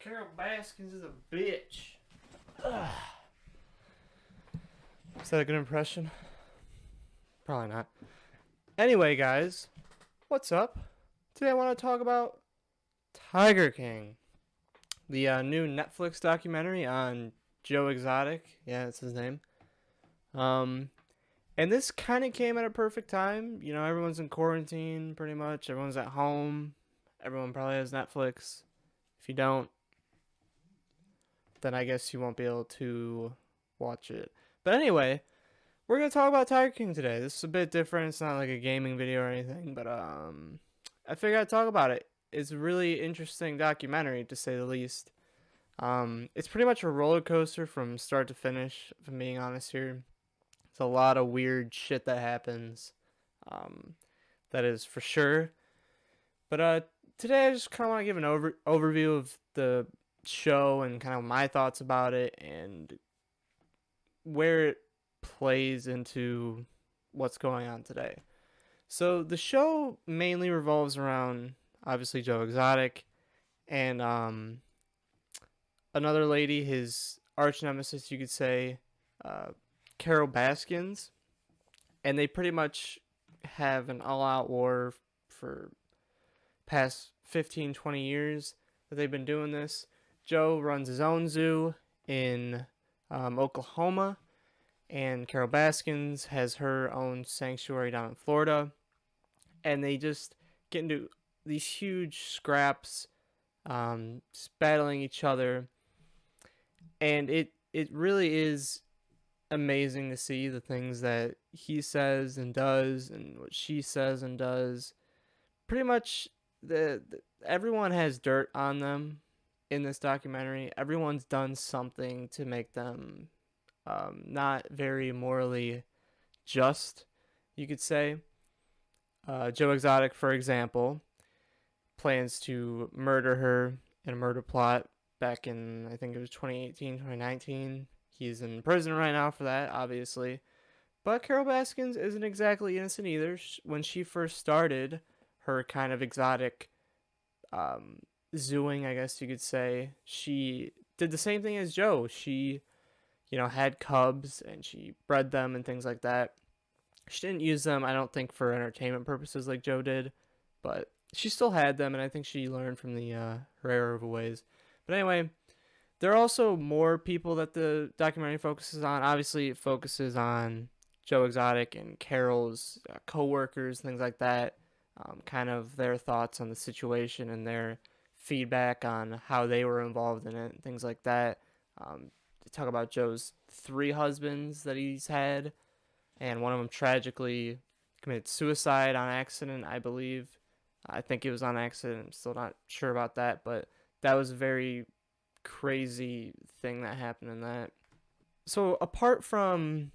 Carol Baskins is a bitch. Ugh. Is that a good impression? Probably not. Anyway, guys, what's up? Today I want to talk about Tiger King, the new Netflix documentary on Joe Exotic. Yeah, that's his name. Um, and this kind of came at a perfect time. You know, everyone's in quarantine pretty much. Everyone's at home. Everyone probably has Netflix. If you don't, then I guess you won't be able to watch it. But anyway, we're gonna talk about Tiger King today. This is a bit different. It's not like a gaming video or anything, but I figured I'd talk about it. It's a really interesting documentary to say the least. It's pretty much a roller coaster from start to finish. If I'm being honest here, it's a lot of weird shit that happens. Um, that is for sure. But today I just kind of want to give an overview of the show and kind of my thoughts about it and where it plays into what's going on today. So the show mainly revolves around obviously Joe Exotic and another lady, his arch nemesis, you could say, uh, Carol Baskins, and they pretty much have an all-out war for past 15, 20 years that they've been doing this. Joe runs his own zoo in Oklahoma, and Carol Baskins has her own sanctuary down in Florida. And they just get into these huge scraps, just battling each other. And it really is amazing to see the things that he says and does, and what she says and does. Pretty much, everyone has dirt on them in this documentary. Everyone's done something to make them not very morally just, you could say. Joe Exotic, for example, plans to murder her in a murder plot back in, I think it was 2018, 2019. He's in prison right now for that, obviously. But Carol Baskins isn't exactly innocent either. When she first started her kind of exotic zooing, I guess you could say, she did the same thing as Joe. She, had cubs and she bred them and things like that. She didn't use them, I don't think, for entertainment purposes like Joe did, but she still had them, and I think she learned from the her error of ways. But anyway, there are also more people that the documentary focuses on. Obviously, it focuses on Joe Exotic and Carol's co-workers, things like that, kind of their thoughts on the situation and their feedback on how they were involved in it, things like that. They talk about Joe's 3 husbands that he's had, and one of them tragically committed suicide on accident, I believe. I think it was on accident. I'm still not sure about that, but that was a very crazy thing that happened in that. So apart from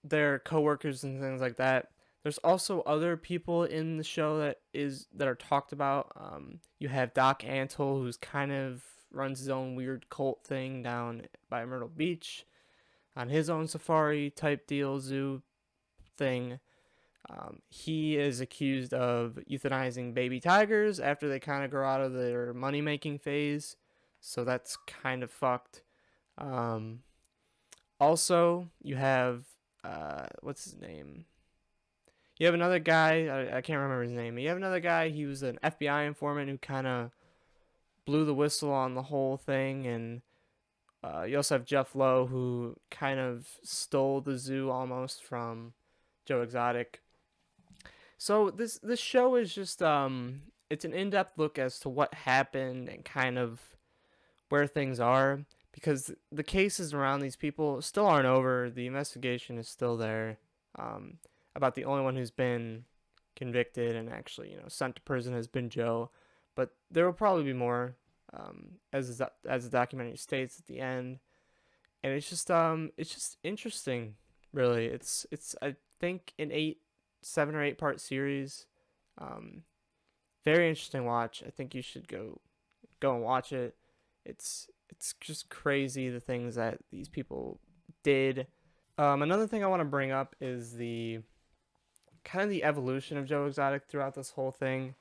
their coworkers and things like that, there's also other people in the show that are talked about. You have Doc Antle, who's kind of runs his own weird cult thing down by Myrtle Beach on his own safari type deal, zoo thing. He is accused of euthanizing baby tigers after they kind of grow out of their money making phase, so that's kind of fucked. Um, Also, you have what's his name? You have another guy. I can't remember his name. But you have another guy. He was an FBI informant who kind of blew the whistle on the whole thing, and you also have Jeff Lowe, who kind of stole the zoo almost from Joe Exotic. So this show is just it's an in-depth look as to what happened and kind of where things are, because the cases around these people still aren't over. The investigation is still there. About the only one who's been convicted and actually sent to prison has been Joe, but there will probably be more, as the documentary states at the end. And it's just interesting, really. It's I think an 7 or 8 part series. Um, Very interesting watch. I think you should go and watch it. It's just crazy the things that these people did. Another thing I want to bring up is the kind of the evolution of Joe Exotic throughout this whole thing.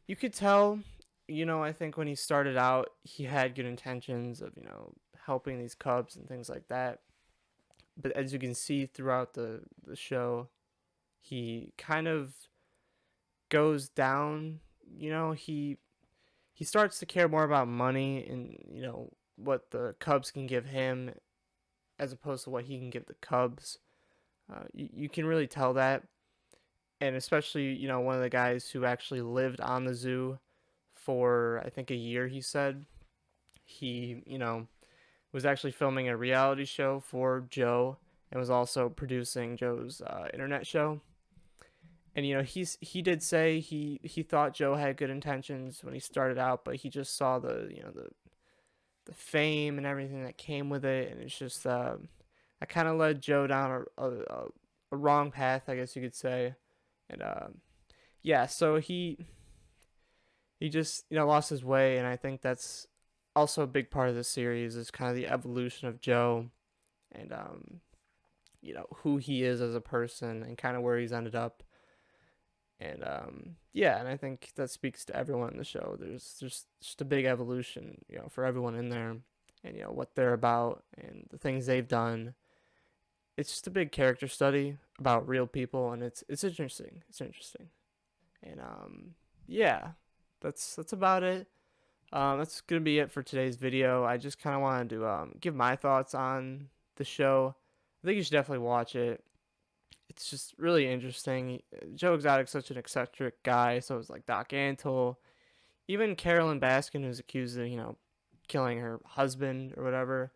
You could tell I think when he started out, he had good intentions of, helping these cubs and things like that. But as you can see throughout the show, he kind of goes down. He starts to care more about money and, what the Cubs can give him as opposed to what he can give the Cubs. You can really tell that. And especially, one of the guys who actually lived on the zoo for, I think, a year, he said. He, was actually filming a reality show for Joe and was also producing Joe's internet show. And he did say he thought Joe had good intentions when he started out, but he just saw the fame and everything that came with it, and it's just that kind of led Joe down a wrong path, I guess you could say. And yeah, so he just lost his way, and I think that's also a big part of the series is kind of the evolution of Joe and who he is as a person and kind of where he's ended up. And yeah, and I think that speaks to everyone in the show. There's just a big evolution, for everyone in there, and what they're about and the things they've done. It's just a big character study about real people, and it's interesting. It's interesting, and yeah, that's about it. That's gonna be it for today's video. I just kind of wanted to give my thoughts on the show. I think you should definitely watch it. It's just really interesting. Joe Exotic's such an eccentric guy, so it's like Doc Antle, even Carolyn Baskin, who's accused of killing her husband or whatever.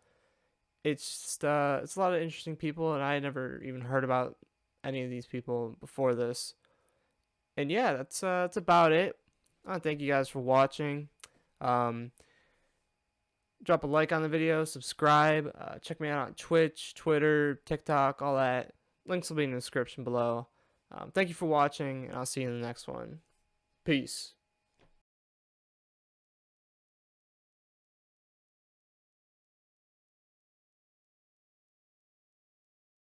It's just it's a lot of interesting people, and I had never even heard about any of these people before this. And yeah, that's about it. I want to thank you guys for watching. Um, Drop a like on the video, subscribe, check me out on Twitch, Twitter, TikTok, all that. Links will be in the description below. Thank you for watching, and I'll see you in the next one. Peace.